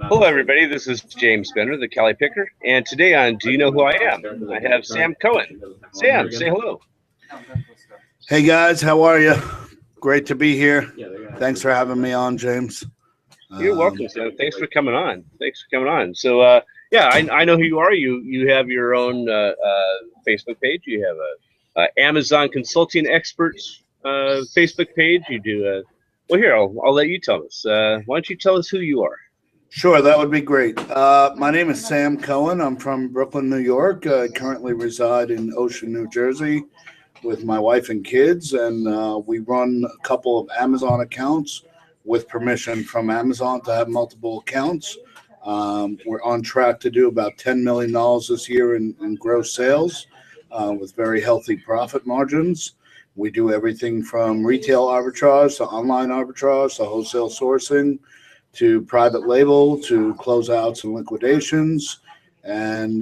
Hello, everybody. This is James Benner, the Cali Picker, and today on Do You Know Who I Am? I have Sam Cohen. Sam, say hello. Hey, guys. How are you? Great to be here. Thanks for having me on, James. You're welcome, Sam. Thanks for coming on. So, yeah, I know who you are. You have your own Facebook page. You have a Amazon Consulting Experts Facebook page. You do well, here, I'll let you tell us. Why don't you tell us who you are? Sure, that would be great. My name is Sam Cohen. I'm from Brooklyn, New York. I currently reside in Ocean, New Jersey with my wife and kids, and we run a couple of Amazon accounts with permission from Amazon to have multiple accounts. We're on track to do about $10 million this year in gross sales with very healthy profit margins. We do everything from retail arbitrage to online arbitrage to wholesale sourcing to private label to closeouts and liquidations. And,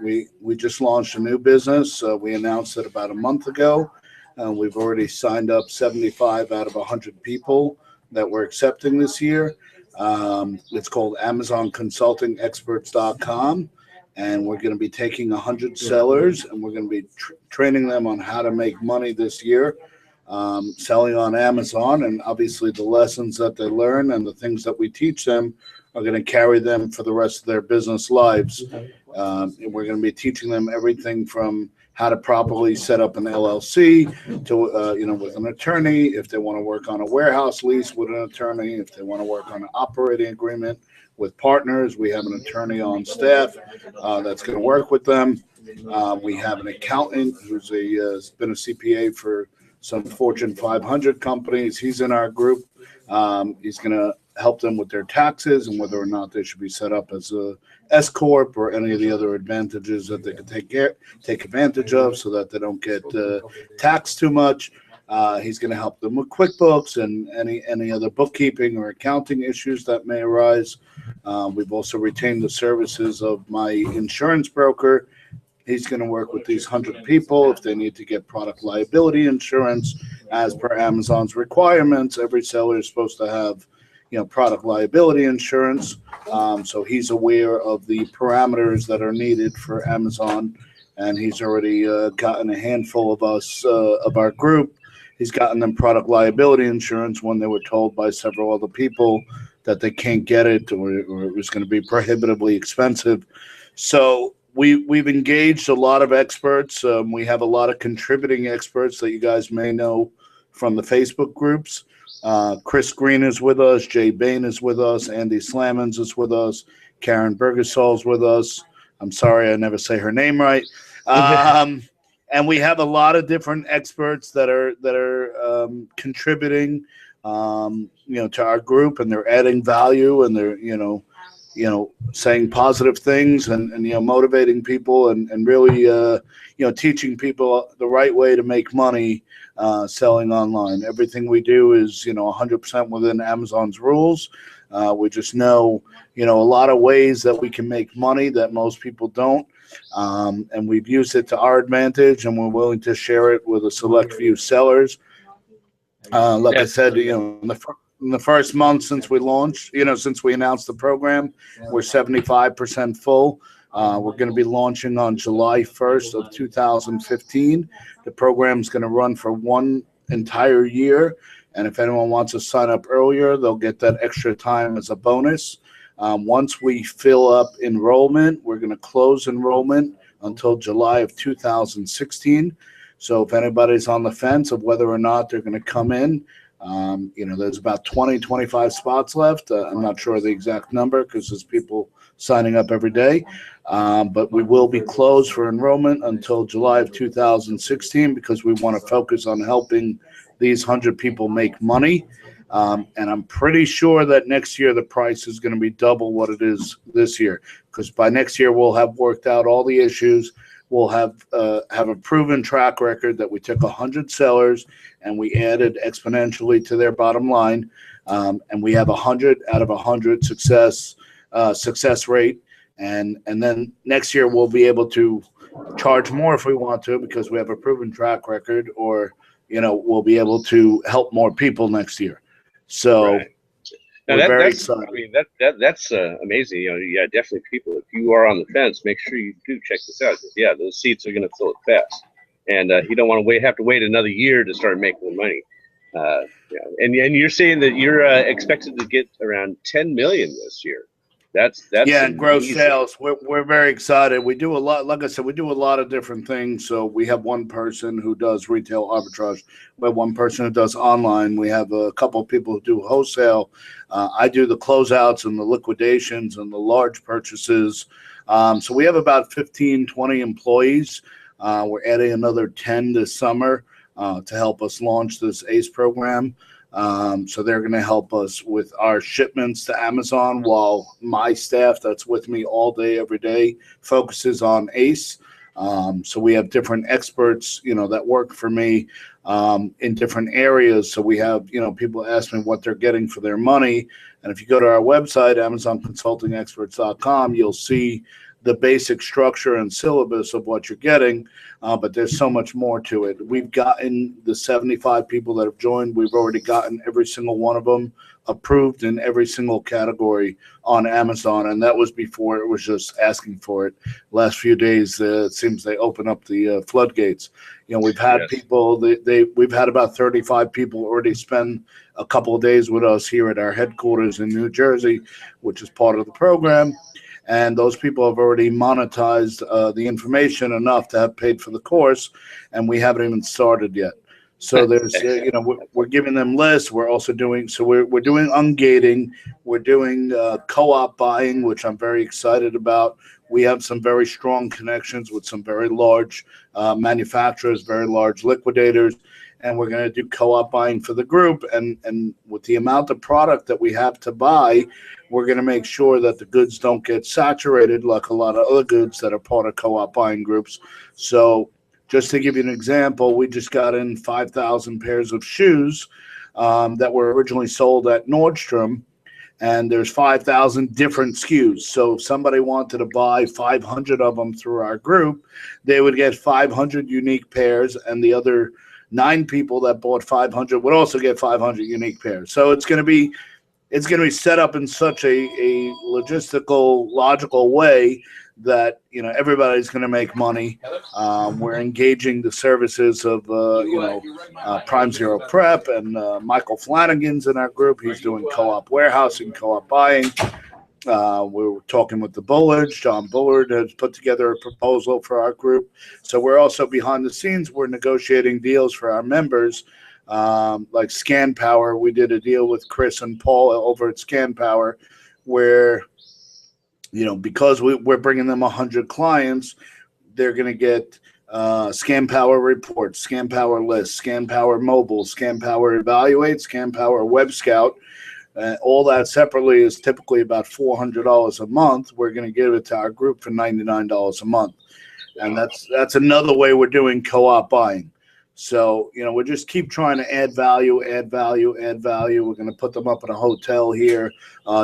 we just launched a new business. We announced it about a month ago. We've already signed up 75 out of 100 people that we're accepting this year. It's called AmazonConsultingExperts.com. And we're going to be taking 100 sellers, and we're going to be training them on how to make money this year, selling on Amazon. And obviously the lessons that they learn and the things that we teach them are going to carry them for the rest of their business lives. And we're going to be teaching them everything from how to properly set up an LLC to, with an attorney, if they want to work on a warehouse lease with an attorney, if they want to work on an operating agreement with partners. We have an attorney on staff that's going to work with them. We have an accountant who's has been a CPA for some Fortune 500 companies. He's in our group. He's going to help them with their taxes and whether or not they should be set up as a S corp or any of the other advantages that they can take advantage of so that they don't get taxed too much. He's going to help them with QuickBooks and any other bookkeeping or accounting issues that may arise. We've also retained the services of my insurance broker. He's going to work with these 100 people if they need to get product liability insurance as per Amazon's requirements. Every seller is supposed to have, product liability insurance. So he's aware of the parameters that are needed for Amazon, and he's already gotten a handful of us, of our group. He's gotten them product liability insurance when they were told by several other people that they can't get it or it was going to be prohibitively expensive. So we've engaged a lot of experts. We have a lot of contributing experts that you guys may know from the Facebook groups. Chris Green is with us. Jay Bain is with us. Andy Slamans is with us. Karen Bergesol is with us. I'm sorry, I never say her name right. And we have a lot of different experts that are contributing, to our group, and they're adding value, and they're, saying positive things and motivating people and really, teaching people the right way to make money selling online. Everything we do is, 100% within Amazon's rules. We just know, a lot of ways that we can make money that most people don't. And we've used it to our advantage, and we're willing to share it with a select few sellers. I said, in the first month since we launched, since we announced the program, we're 75% full. We're going to be launching on July 1st of 2015. The program's going to run for one entire year. And if anyone wants to sign up earlier, they'll get that extra time as a bonus. Once we fill up enrollment, we're going to close enrollment until July of 2016. So if anybody's on the fence of whether or not they're going to come in, there's about 25 spots left. I'm not sure the exact number because there's people signing up every day. But we will be closed for enrollment until July of 2016 because we want to focus on helping these 100 people make money. And I'm pretty sure that next year the price is going to be double what it is this year, because by next year we'll have worked out all the issues. We'll have a proven track record that we took 100 sellers and we added exponentially to their bottom line, and we have 100 out of 100 success rate. And then next year we'll be able to charge more if we want to because we have a proven track record, or we'll be able to help more people next year. So, right. Now We're very that's excited. I mean that's amazing. You know, yeah, definitely people. If you are on the fence, make sure you do check this out. 'Cause, yeah, those seats are going to fill it fast, and you don't want to have to wait another year to start making the money. Yeah, and you're saying that you're expected to get around 10 million this year. That's Yeah, and gross amazing. sales. We're very excited. We do a lot, like I said, we do a lot of different things. So we have one person who does retail arbitrage. We have one person who does online. We have a couple of people who do wholesale. I do the closeouts and the liquidations and the large purchases. So we have about 15, 20 employees. We're adding another 10 this summer to help us launch this ACE program. So they're going to help us with our shipments to Amazon while my staff that's with me all day, every day, focuses on ACE. So we have different experts, that work for me in different areas. So we have, people ask me what they're getting for their money. And if you go to our website, AmazonConsultingExperts.com, you'll see the basic structure and syllabus of what you're getting, but there's so much more to it. We've gotten the 75 people that have joined. We've already gotten every single one of them approved in every single category on Amazon, and that was before it was just asking for it. Last few days, it seems they open up the floodgates. We've had people. We've had about 35 people already spend a couple of days with us here at our headquarters in New Jersey, which is part of the program. And those people have already monetized the information enough to have paid for the course, and we haven't even started yet. So there's, we're giving them lists. We're also doing, we're doing ungating. We're doing co-op buying, which I'm very excited about. We have some very strong connections with some very large manufacturers, very large liquidators, and we're going to do co-op buying for the group. And with the amount of product that we have to buy, we're going to make sure that the goods don't get saturated like a lot of other goods that are part of co-op buying groups. So just to give you an example, we just got in 5,000 pairs of shoes that were originally sold at Nordstrom, and there's 5,000 different SKUs. So if somebody wanted to buy 500 of them through our group, they would get 500 unique pairs, and the other 9 people that bought 500 would also get 500 unique pairs. So it's going to be set up in such a logistical, logical way that everybody's going to make money. We're engaging the services of Prime Zero Prep and Michael Flanagan's in our group. He's doing co-op warehousing, co-op buying. We're talking with the Bullards. John Bullard has put together a proposal for our group. So we're also behind the scenes. We're negotiating deals for our members. Like Scan Power, we did a deal with Chris and Paul over at Scan Power, where because we're bringing them 100 clients, they're going to get Scan Power reports, Scan Power lists, Scan Power mobile, Scan Power evaluate, Scan Power web scout. All that separately is typically about $400 a month. We're going to give it to our group for $99 a month, and that's another way we're doing co-op buying. So, we just keep trying to add value. We're going to put them up in a hotel here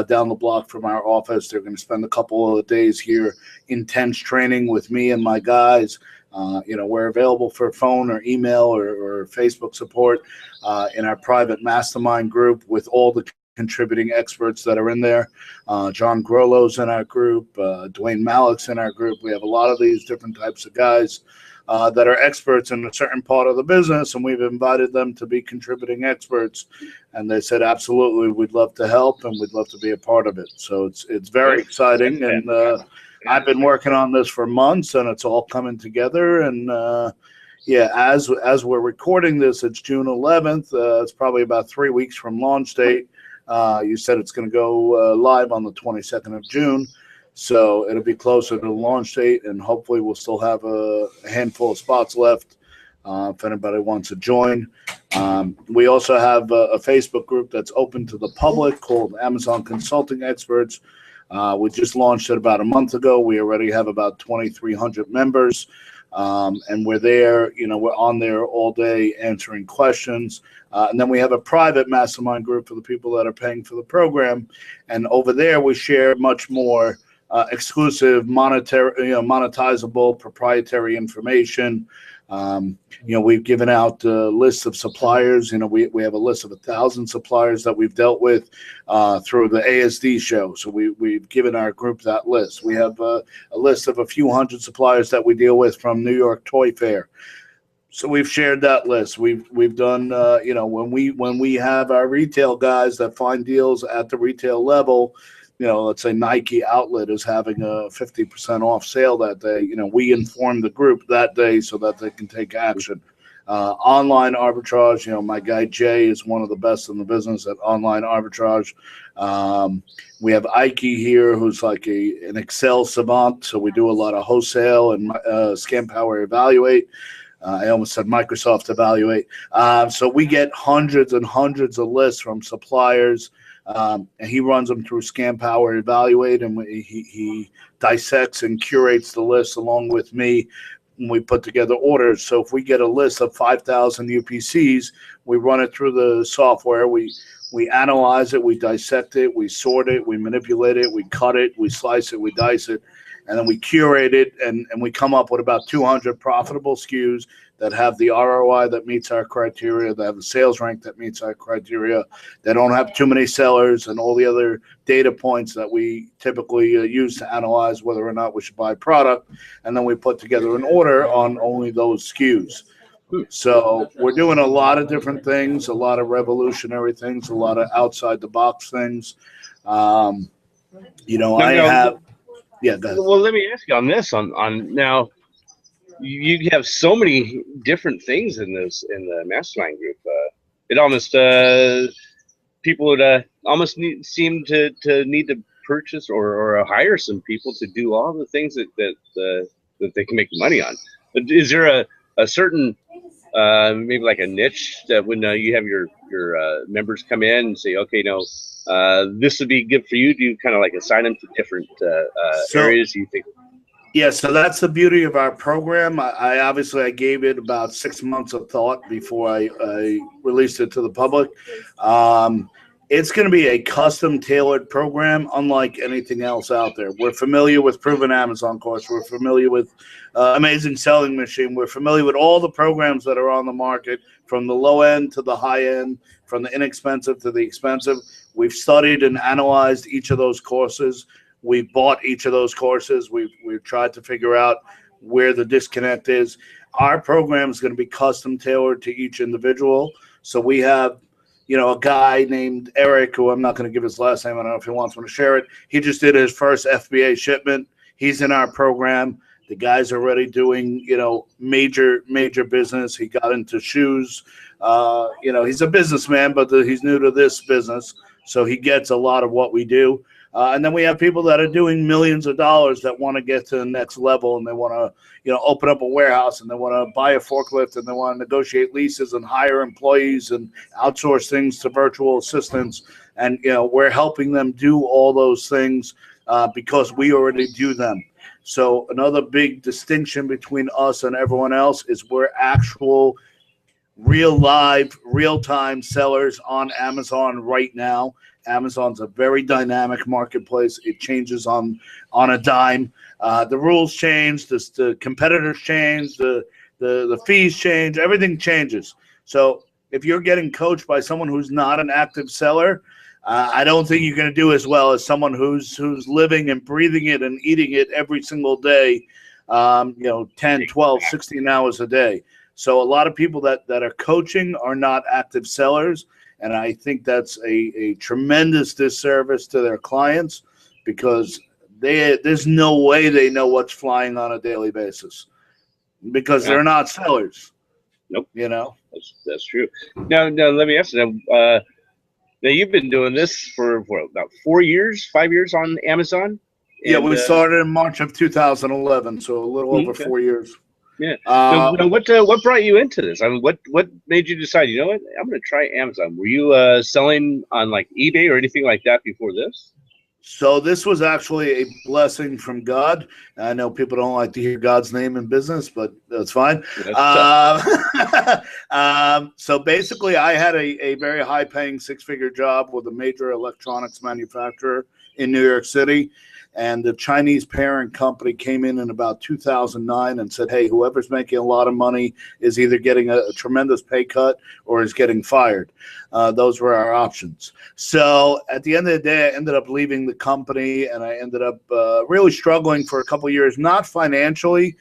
down the block from our office. They're going to spend a couple of days here, intense training with me and my guys. We're available for phone or email or Facebook support in our private mastermind group with all the contributing experts that are in there. John Grollo's in our group. Dwayne Malik's in our group. We have a lot of these different types of guys that are experts in a certain part of the business, and we've invited them to be contributing experts, and they said absolutely, we'd love to help and we'd love to be a part of it. So it's very exciting, and I've been working on this for months, and it's all coming together. And as we're recording this, it's June 11th. It's probably about 3 weeks from launch date. You said it's going to go live on the 22nd of June. So it'll be closer to the launch date, and hopefully we'll still have a handful of spots left if anybody wants to join. We also have a Facebook group that's open to the public called Amazon Consulting Experts. We just launched it about a month ago. We already have about 2,300 members, and we're there. We're on there all day answering questions. And then we have a private mastermind group for the people that are paying for the program. And over there, we share much more exclusive monetizable proprietary information. We've given out lists of suppliers. We have a list of 1,000 suppliers that we've dealt with through the ASD show. So we've given our group that list. We have a list of a few hundred suppliers that we deal with from New York Toy Fair. So we've shared that list. We've done when we have our retail guys that find deals at the retail level. Let's say Nike Outlet is having a 50% off sale that day. We inform the group that day so that they can take action. Online arbitrage, my guy Jay is one of the best in the business at online arbitrage. We have Ike here, who's like an Excel savant. So we do a lot of wholesale and Scam Power Evaluate. I almost said Microsoft Evaluate. So we get hundreds and hundreds of lists from suppliers. And he runs them through Scam Power Evaluate, and he dissects and curates the list along with me when we put together orders. So if we get a list of 5,000 UPCs, we run it through the software. We analyze it, we dissect it, we sort it, we manipulate it, we cut it, we slice it, we dice it, and then we curate it, and we come up with about 200 profitable SKUs that have the ROI that meets our criteria, that have the sales rank that meets our criteria, that don't have too many sellers, and all the other data points that we typically use to analyze whether or not we should buy product. And then we put together an order on only those SKUs. So we're doing a lot of different things, a lot of revolutionary things, a lot of outside the box things. Go ahead. Well, let me ask you on this. On now, you have so many different things in the mastermind group. It almost people would almost seem to need to purchase or hire some people to do all the things that they can make money on. But is there a certain maybe like a niche that when you have your members come in and say, okay, this would be good for you? Do you kind of like assign them to different areas you think? Yeah, so that's the beauty of our program. I gave it about 6 months of thought before I released it to the public. It's going to be a custom tailored program, unlike anything else out there. We're familiar with Proven Amazon Course. We're familiar with Amazing Selling Machine. We're familiar with all the programs that are on the market, from the low end to the high end, from the inexpensive to the expensive. We've studied and analyzed each of those courses. We've bought each of those courses. We've tried to figure out where the disconnect is. Our program is going to be custom tailored to each individual. So we have, a guy named Eric, who I'm not going to give his last name. I don't know if he wants me to share it. He just did his first FBA shipment. He's in our program. The guy's already doing, major business. He got into shoes. He's a businessman, but he's new to this business. So he gets a lot of what we do. And then we have people that are doing millions of dollars that want to get to the next level, and they want to, open up a warehouse, and they want to buy a forklift, and they want to negotiate leases and hire employees and outsource things to virtual assistants. And, we're helping them do all those things because we already do them. So another big distinction between us and everyone else is we're actual real-time sellers on Amazon right now. Amazon's a very dynamic marketplace. It changes on a dime. The rules change, the competitors change, the fees change, everything changes. So if you're getting coached by someone who's not an active seller, I don't think you're going to do as well as someone who's living and breathing it and eating it every single day, 10, 12, 16 hours a day. So a lot of people that are coaching are not active sellers. And I think that's a tremendous disservice to their clients, because there's no way they know what's flying on a daily basis, because they're not sellers. Nope. That's true. Now let me ask you. Now you've been doing this for about 4 years, 5 years on Amazon. Yeah, we started in March of 2011, so a little over 4 years. Yeah. What brought you into this? I mean, what made you decide, I'm going to try Amazon? Were you selling on like eBay or anything like that before this? So this was actually a blessing from God. I know people don't like to hear God's name in business, but that's fine. So basically, I had a very high-paying 6-figure job with a major electronics manufacturer in New York City. And the Chinese parent company came in about 2009 and said, hey, whoever's making a lot of money is either getting a tremendous pay cut or is getting fired. Those were our options. So at the end of the day, I ended up leaving the company, and I ended up really struggling for a couple of years, not financially,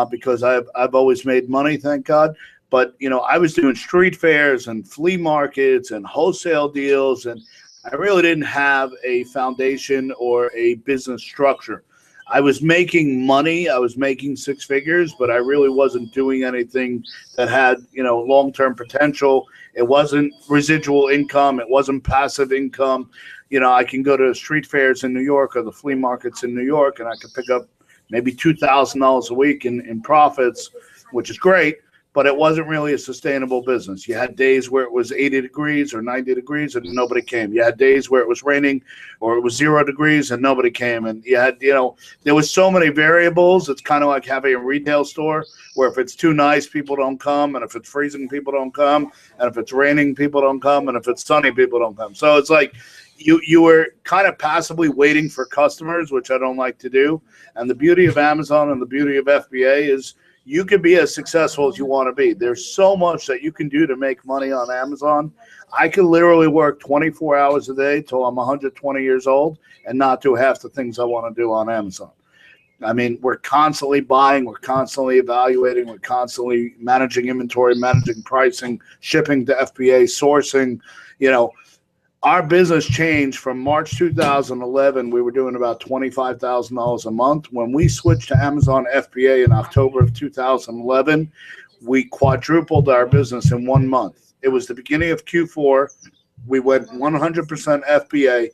because I've always made money, thank God. But, you know, I was doing street fairs and flea markets and wholesale deals, and I really didn't have a foundation or a business structure. I was making money. I was making six figures, but I really wasn't doing anything that had, you know, long-term potential. It wasn't residual income. It wasn't passive income. You know, I can go to street fairs in New York or the flea markets in New York, and I could pick up maybe $2,000 a week in profits, which is great. But it wasn't really a sustainable business. You had days where it was 80 degrees or 90 degrees and nobody came. You had days where it was raining or it was 0 degrees and nobody came. And you had, you know, there was so many variables. It's kind of like having a retail store where if it's too nice, people don't come. And if it's freezing, people don't come. And if it's raining, people don't come. And if it's sunny, people don't come. So it's like you were kind of passively waiting for customers, which I don't like to do. And the beauty of Amazon and the beauty of FBA is you can be as successful as you want to be. There's so much that you can do to make money on Amazon. I can literally work 24 hours a day till I'm 120 years old and not do half the things I want to do on Amazon. I mean, we're constantly buying, we're constantly evaluating, we're constantly managing inventory, managing pricing, shipping to FBA, sourcing. You know, our business changed from March 2011. We were doing about $25,000 a month. When we switched to Amazon FBA in October of 2011, we quadrupled our business in 1 month. It was the beginning of Q4. We went 100% FBA,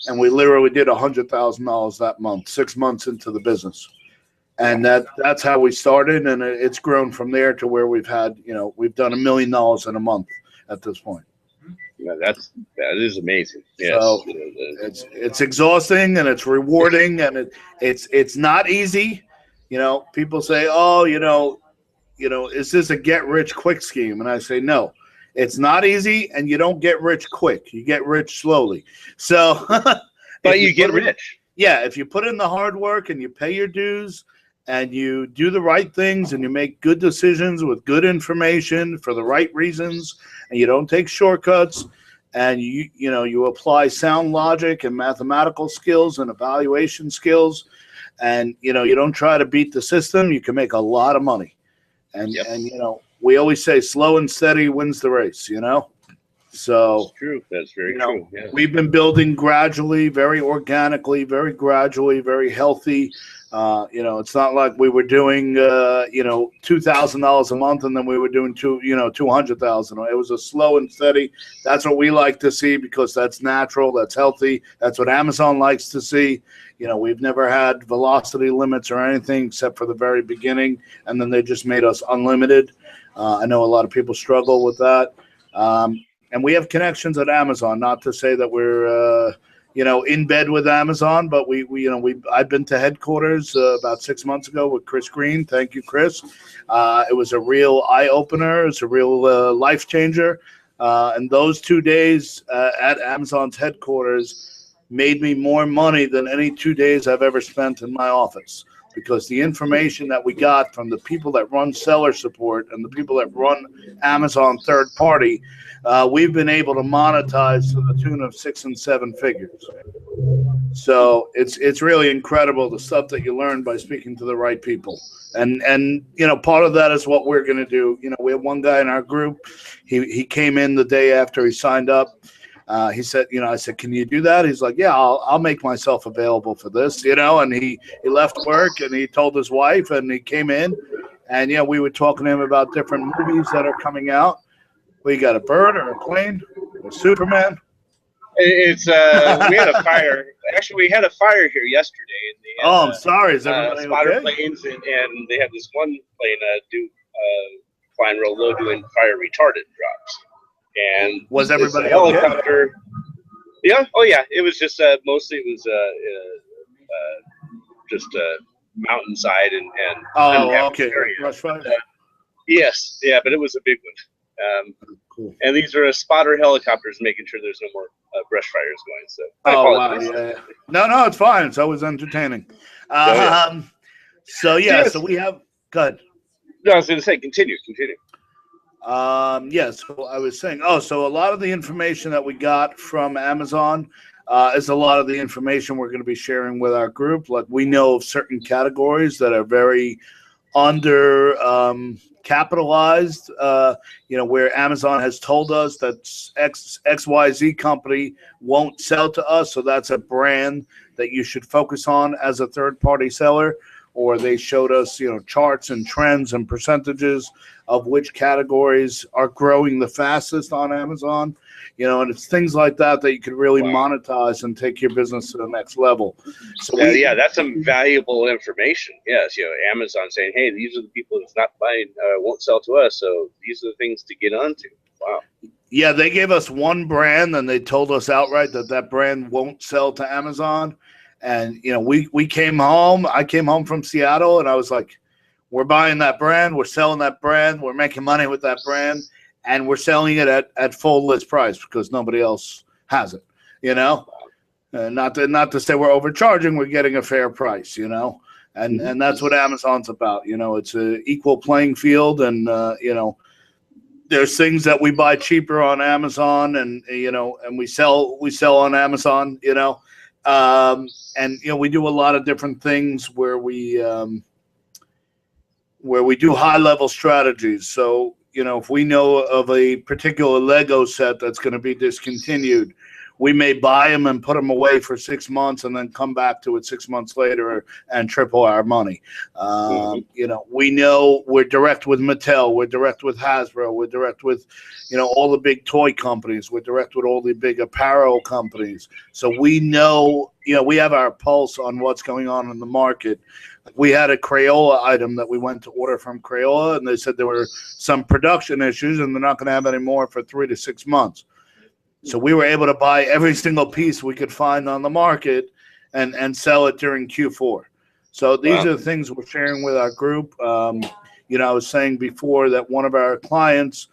and we literally did $100,000 that month, 6 months into the business. And that's how we started, and it's grown from there to where we've had, you know, we've done $1 million in a month at this point. Yeah, that is amazing. Yes. So it's exhausting and it's rewarding, and it's not easy. You know, people say, "Oh, you know, is this a get rich quick scheme?" And I say, "No, it's not easy, and you don't get rich quick. You get rich slowly." So, but you get rich. Yeah, if you put in the hard work and you pay your dues and you do the right things and you make good decisions with good information for the right reasons, and you don't take shortcuts, and you apply sound logic and mathematical skills and evaluation skills, and you don't try to beat the system, you can make a lot of money. And yep. And we always say slow and steady wins the race. So that's true. That's very true. Yeah. We've been building gradually, very organically, very gradually, very healthy. It's not like we were doing $2,000 a month and then we were doing $200,000. It was a slow and steady. That's what we like to see because that's natural, that's healthy. That's what Amazon likes to see. We've never had velocity limits or anything except for the very beginning, and then they just made us unlimited. I know a lot of people struggle with that. And we have connections at Amazon, not to say that we're in bed with Amazon, but I've been to headquarters about 6 months ago with Chris Green. Thank you, Chris. It was a real eye opener. It's a real life changer. And those 2 days at Amazon's headquarters made me more money than any 2 days I've ever spent in my office, because the information that we got from the people that run seller support and the people that run Amazon third party, we've been able to monetize to the tune of 6 and 7 figures. So it's really incredible, the stuff that you learn by speaking to the right people. And part of that is what we're going to do. We have one guy in our group. He came in the day after he signed up. He said, I said, can you do that? He's like, yeah, I'll make myself available for this, and he left work and he told his wife and he came in and, we were talking to him about different movies that are coming out. We got a bird or a plane or Superman. It's we had a fire. Actually, we had a fire here yesterday. And they had, I'm sorry. Is everybody spotter okay? planes and they had this one plane flying real low doing fire retardant drops. And was everybody helicopter? Okay? Yeah. Oh, yeah. It was just mostly it was just mountainside and okay. Brush fire. Yes. Yeah, but it was a big one. Cool. And these are spotter helicopters, making sure there's no more brush fryers going. So I Oh wow, apologize. yeah. No, it's fine. It's always entertaining. Yeah. So Yes. so we have good. No, I was going to say, continue. So I was saying, so a lot of the information that we got from Amazon is a lot of the information we're going to be sharing with our group. Like we know of certain categories that are very under capitalized, where Amazon has told us that XYZ company won't sell to us. So that's a brand that you should focus on as a third party seller. Or they showed us, charts and trends and percentages of which categories are growing the fastest on Amazon, and it's things like that you could really monetize and take your business to the next level. So that's some valuable information. Yes, Amazon saying, hey, these are the people that's not buying, won't sell to us. So these are the things to get onto. Wow. Yeah, they gave us one brand and they told us outright that brand won't sell to Amazon. And, we came home. I came home from Seattle and I was like, we're buying that brand. We're selling that brand. We're making money with that brand. And we're selling it at full list price because nobody else has it, Not to say we're overcharging. We're getting a fair price, And that's what Amazon's about. It's an equal playing field. And, there's things that we buy cheaper on Amazon and we sell on Amazon, and we do a lot of different things where we do high level strategies. So if we know of a particular Lego set that's going to be discontinued, we may buy them and put them away for 6 months and then come back to it 6 months later and triple our money. We know we're direct with Mattel, we're direct with Hasbro, we're direct with all the big toy companies, we're direct with all the big apparel companies. So we know, we have our pulse on what's going on in the market. We had a Crayola item that we went to order from Crayola, and they said there were some production issues and they're not going to have any more for 3 to 6 months. So we were able to buy every single piece we could find on the market and sell it during Q4. So these are the things we're sharing with our group. I was saying before that one of our clients,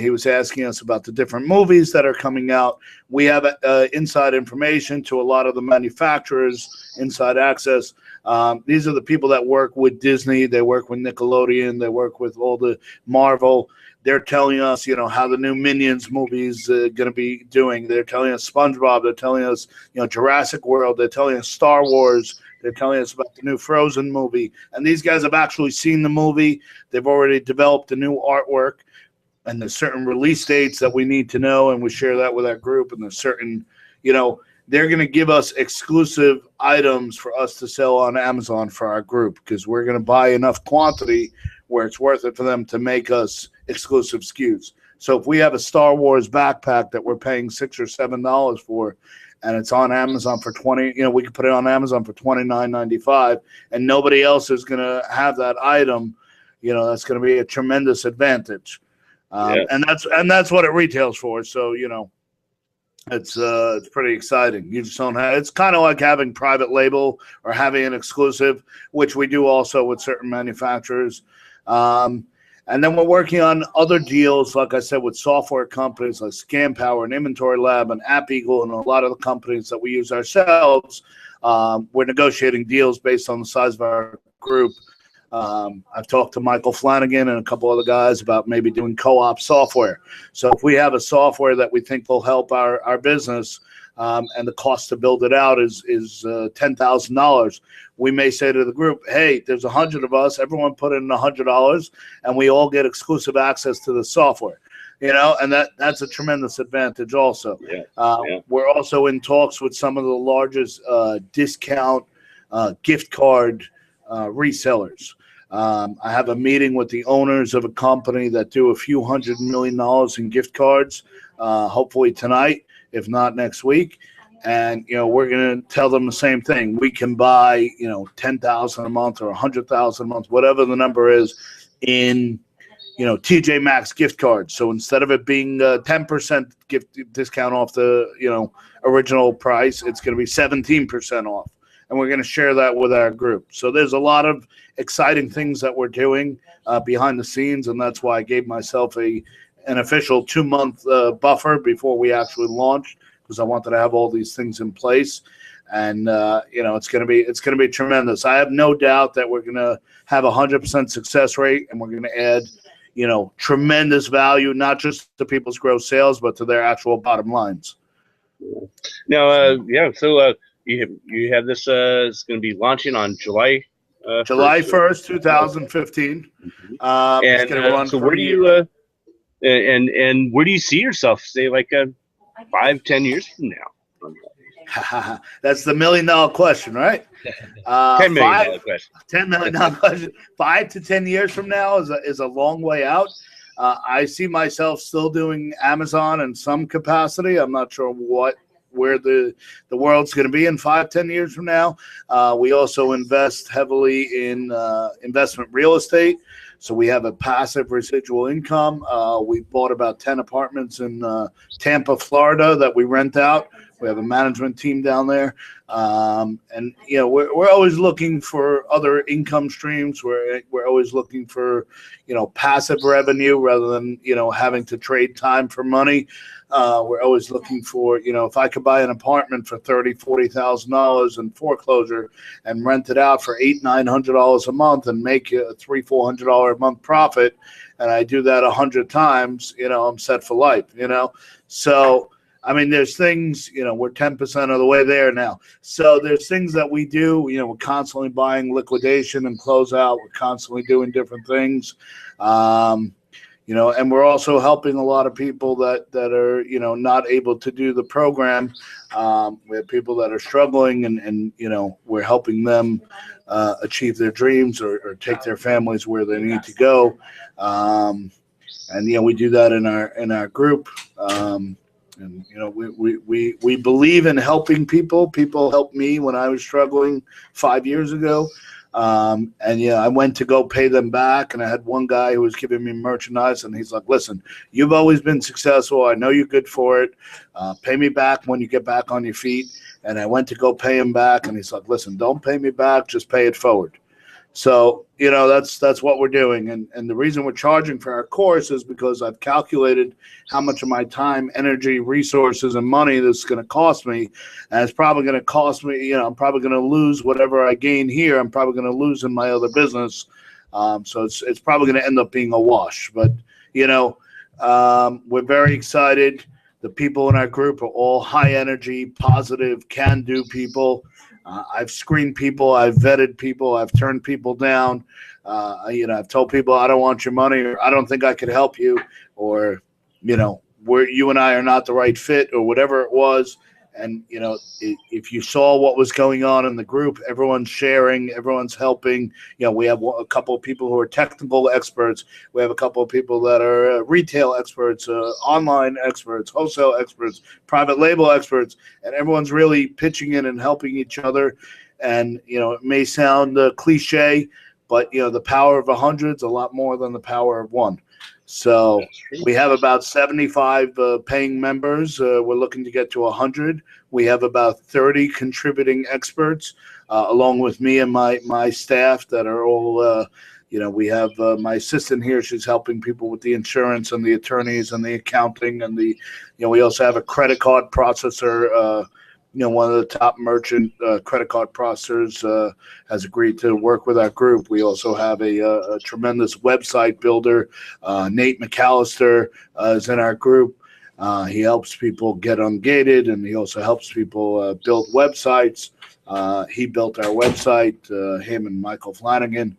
he was asking us about the different movies that are coming out. We have inside information to a lot of the manufacturers, inside access. These are the people that work with Disney. They work with Nickelodeon. They work with all the Marvel. They're telling us, how the new Minions movies going to be doing. They're telling us SpongeBob. They're telling us, Jurassic World. They're telling us Star Wars. They're telling us about the new Frozen movie. And these guys have actually seen the movie. They've already developed the new artwork. And there's certain release dates that we need to know, and we share that with our group. And there's certain, they're going to give us exclusive items for us to sell on Amazon for our group because we're going to buy enough quantity where it's worth it for them to make us exclusive SKUs. So if we have a Star Wars backpack that we're paying $6 or $7 for, and it's on Amazon for $20, we can put it on Amazon for $29.95, and nobody else is going to have that item. That's going to be a tremendous advantage. And that's what it retails for. So it's pretty exciting. You just don't have. It's kind of like having private label or having an exclusive, which we do also with certain manufacturers. And then we're working on other deals, like I said, with software companies like ScamPower and Inventory Lab and App Eagle and a lot of the companies that we use ourselves. We're negotiating deals based on the size of our group. I've talked to Michael Flanagan and a couple other guys about maybe doing co-op software. So if we have a software that we think will help our business, and the cost to build it out is $10,000, we may say to the group, hey, there's 100 of us, everyone put in $100, and we all get exclusive access to the software. And that's a tremendous advantage also. We're also in talks with some of the largest discount gift card resellers. I have a meeting with the owners of a company that do a few $100 million in gift cards, hopefully tonight, if not next week. And, we're going to tell them the same thing. We can buy, $10,000 a month or $100,000 a month, whatever the number is, in, TJ Maxx gift cards. So instead of it being 10% gift discount off the, original price, it's going to be 17% off. And we're going to share that with our group. So there's a lot of exciting things that we're doing behind the scenes, and that's why I gave myself an official 2-month buffer before we actually launched, because I wanted to have all these things in place. And it's going to be tremendous. I have no doubt that we're going to have 100% success rate, and we're going to add, tremendous value, not just to people's gross sales, but to their actual bottom lines. Now, so you have this. It's going to be launching on July 1st, 2015. And it's going to run so where do you and where do you see yourself, say, like 5-10 years from now? That's the $1 million question, right? $10 million question. $10 million question. 5 to 10 years from now is a long way out. I see myself still doing Amazon in some capacity. I'm not sure where the world's going to be in 5-10 years from now. We also invest heavily in investment real estate. So we have a passive residual income. We bought about 10 apartments in Tampa, Florida that we rent out. We have a management team down there. And, we're always looking for other income streams. We're always looking for, passive revenue rather than, having to trade time for money. We're always looking for, if I could buy an apartment for $30,000, $40,000 in foreclosure and rent it out for $800-900 a month and make a $300-400 a month profit, and I do that 100 times, I'm set for life. So I mean, there's things, we're 10% of the way there now. So there's things that we do, we're constantly buying liquidation and closeout. We're constantly doing different things. And we're also helping a lot of people that are, not able to do the program. We have people that are struggling and we're helping them achieve their dreams or take their families where they need to go. And we do that in our group. And we believe in helping people. People helped me when I was struggling 5 years ago. I went to go pay them back, and I had one guy who was giving me merchandise, and he's like, "Listen, you've always been successful. I know you're good for it. Pay me back when you get back on your feet." And I went to go pay him back, and he's like, "Listen, don't pay me back. Just pay it forward." So, that's what we're doing. And the reason we're charging for our course is because I've calculated how much of my time, energy, resources, and money this is going to cost me. And it's probably going to cost me, I'm probably going to lose whatever I gain here. I'm probably going to lose in my other business. So it's probably going to end up being a wash. But, we're very excited. The people in our group are all high energy, positive, can-do people. I've screened people, I've vetted people, I've turned people down. I've told people I don't want your money, or I don't think I could help you, or where you and I are not the right fit, or whatever it was. And if you saw what was going on in the group, everyone's sharing, everyone's helping. We have a couple of people who are technical experts. We have a couple of people that are retail experts, online experts, wholesale experts, private label experts, and everyone's really pitching in and helping each other. And it may sound cliche, but the power of 100 is a lot more than the power of one. So we have about 75 paying members. We're looking to get to 100. We have about 30 contributing experts, along with me and my staff that are all, we have my assistant here. She's helping people with the insurance and the attorneys and the accounting. And we also have a credit card processor. One of the top merchant credit card processors has agreed to work with our group. We also have a tremendous website builder. Nate McAllister is in our group. He helps people get ungated, and he also helps people build websites. He built our website, him and Michael Flanagan.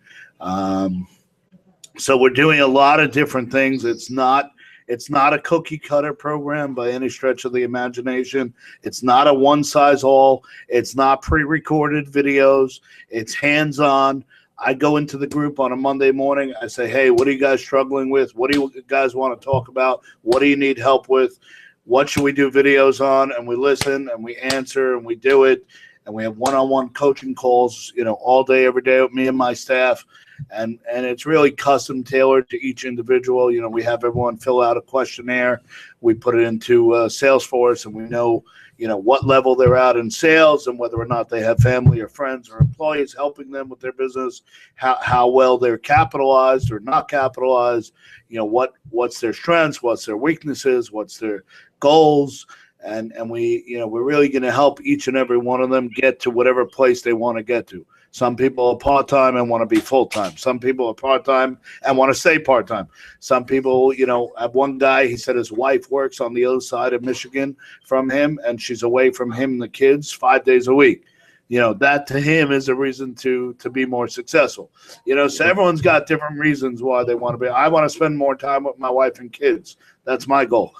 So we're doing a lot of different things. It's not a cookie cutter program by any stretch of the imagination. It's not a one size all. It's not pre-recorded videos. It's hands-on. I go into the group on a Monday morning. I say, "Hey, what are you guys struggling with? What do you guys want to talk about? What do you need help with? What should we do videos on?" And we listen and we answer and we do it. And we have one-on-one coaching calls, all day, every day with me and my staff. And it's really custom tailored to each individual. We have everyone fill out a questionnaire. We put it into Salesforce, and we know, what level they're at in sales and whether or not they have family or friends or employees helping them with their business, how well they're capitalized or not capitalized, what's their strengths, what's their weaknesses, what's their goals. and we're really going to help each and every one of them get to whatever place they want to get to. Some people are part-time and want to be full-time. Some people are part-time and want to stay part-time. Some people, I have one guy, he said his wife works on the other side of Michigan from him, and she's away from him and the kids 5 days a week. That to him is a reason to be more successful. So everyone's got different reasons why they want to be. I want to spend more time with my wife and kids. That's my goal,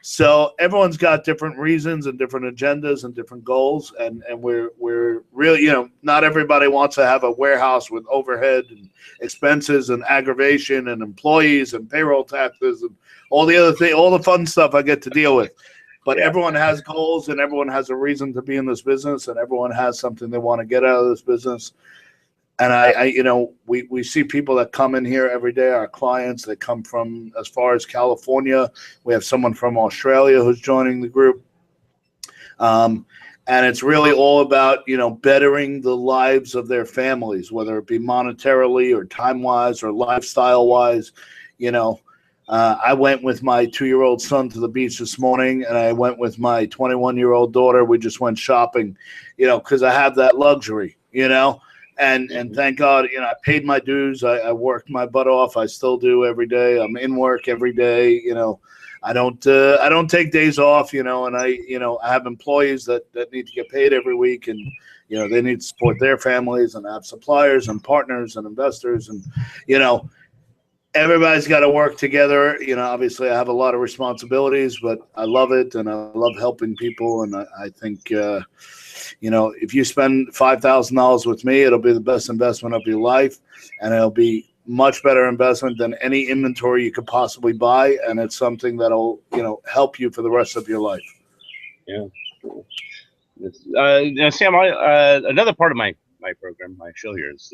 So everyone's got different reasons and different agendas and different goals, and we're really, not everybody wants to have a warehouse with overhead and expenses and aggravation and employees and payroll taxes and all the other thing, all the fun stuff I get to deal with. But everyone has goals, and everyone has a reason to be in this business, and everyone has something they want to get out of this business. And we see people that come in here every day, our clients that come from as far as California. We have someone from Australia who's joining the group. And it's really all about, bettering the lives of their families, whether it be monetarily or time-wise or lifestyle-wise. I went with my 2-year-old son to the beach this morning, and I went with my 21-year-old daughter. We just went shopping, because I have that luxury, And thank God, I paid my dues. I worked my butt off. I still do every day. I'm in work every day. I don't take days off. And I have employees that need to get paid every week, and they need to support their families, and have suppliers and partners and investors, and everybody's got to work together. Obviously I have a lot of responsibilities, but I love it, and I love helping people, and I think. If you spend $5,000 with me, it'll be the best investment of your life, and it'll be much better investment than any inventory you could possibly buy, and it's something that'll help you for the rest of your life. Yeah. Now, Sam, another part of my program, my show here is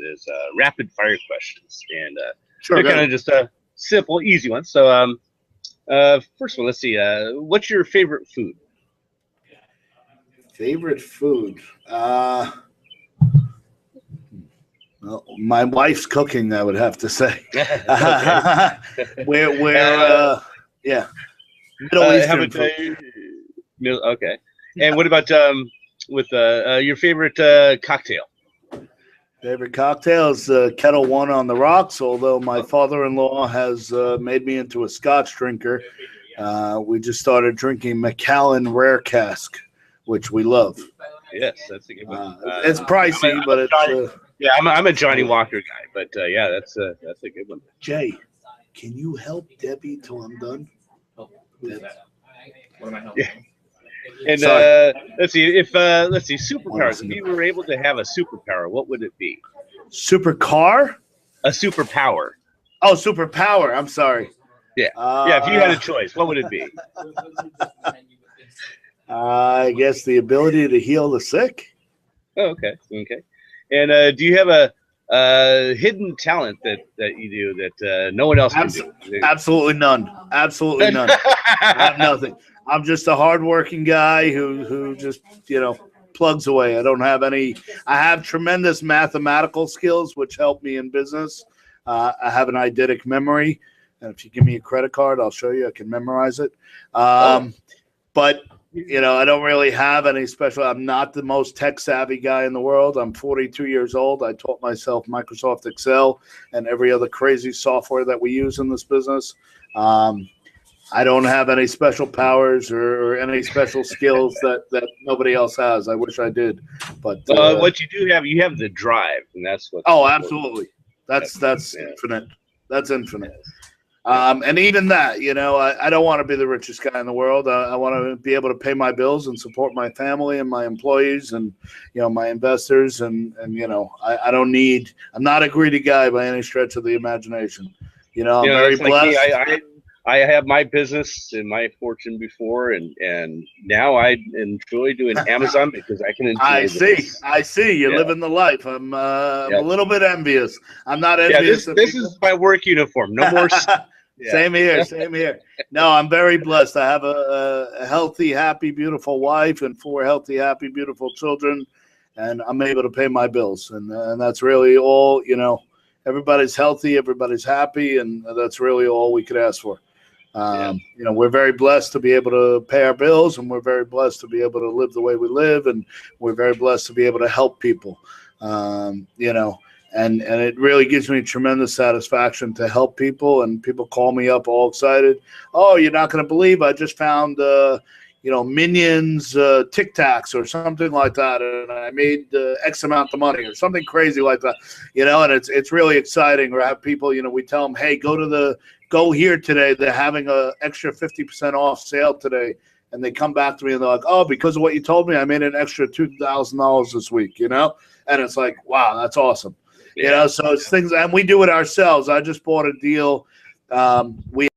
rapid fire questions, and sure, they're kind of just simple, easy ones. So, first one, let's see. What's your favorite food? Favorite food? Well, my wife's cooking, I would have to say. Yeah. Middle Eastern food. Okay. And what about with your favorite cocktail? Favorite cocktail is Kettle One on the rocks, although my father-in-law has made me into a Scotch drinker. We just started drinking Macallan Rare Cask, which we love. Yes, that's a good one. It's pricey, but it's I'm a Johnny Walker guy, but that's a good one. Jay, can you help Debbie till I'm done? Oh, who's that? What am I helping? Yeah. And let's see superpowers. If you were able to have a superpower, what would it be? Supercar? A superpower. Oh, superpower. I'm sorry. Yeah. If you had a choice, what would it be? I guess the ability to heal the sick. Oh, okay. And do you have a hidden talent that you do that no one else can do? Absolutely none. Absolutely none. I have nothing. I'm just a hardworking guy who just plugs away. I don't have any. I have tremendous mathematical skills, which help me in business. I have an eidetic memory, and if you give me a credit card, I'll show you. I can memorize it. But I don't really have any special. I'm not the most tech savvy guy in the world. I'm 42 years old. I taught myself Microsoft Excel and every other crazy software that we use in this business. I don't have any special powers or any special skills that nobody else has. I wish I did, but what you do have, you have the drive, and that's what. Oh, absolutely. That's infinite. That's infinite. And even that, I don't want to be the richest guy in the world. I want to be able to pay my bills and support my family and my employees and, my investors. And I don't need, I'm not a greedy guy by any stretch of the imagination. I'm very blessed. Like I have my business and my fortune before, and now I enjoy doing Amazon because I can enjoy I see. You're living the life. I'm a little bit envious. I'm not envious. This is my work uniform. No more. Same here. No, I'm very blessed. I have a healthy, happy, beautiful wife and 4 healthy, happy, beautiful children, and I'm able to pay my bills. And that's really all, everybody's healthy, everybody's happy, and that's really all we could ask for. We're very blessed to be able to pay our bills, and we're very blessed to be able to live the way we live, and we're very blessed to be able to help people. And it really gives me tremendous satisfaction to help people, and people call me up all excited. Oh, you're not going to believe I just found, Minions Tic Tacs or something like that, and I made X amount of money or something crazy like that, and it's really exciting. Or have people, we tell them, hey, go here today. They're having a extra 50% off sale today. And they come back to me and they're like, oh, because of what you told me, I made an extra $2,000 this week, and it's like, wow, that's awesome. So it's things, and we do it ourselves. I just bought a deal. We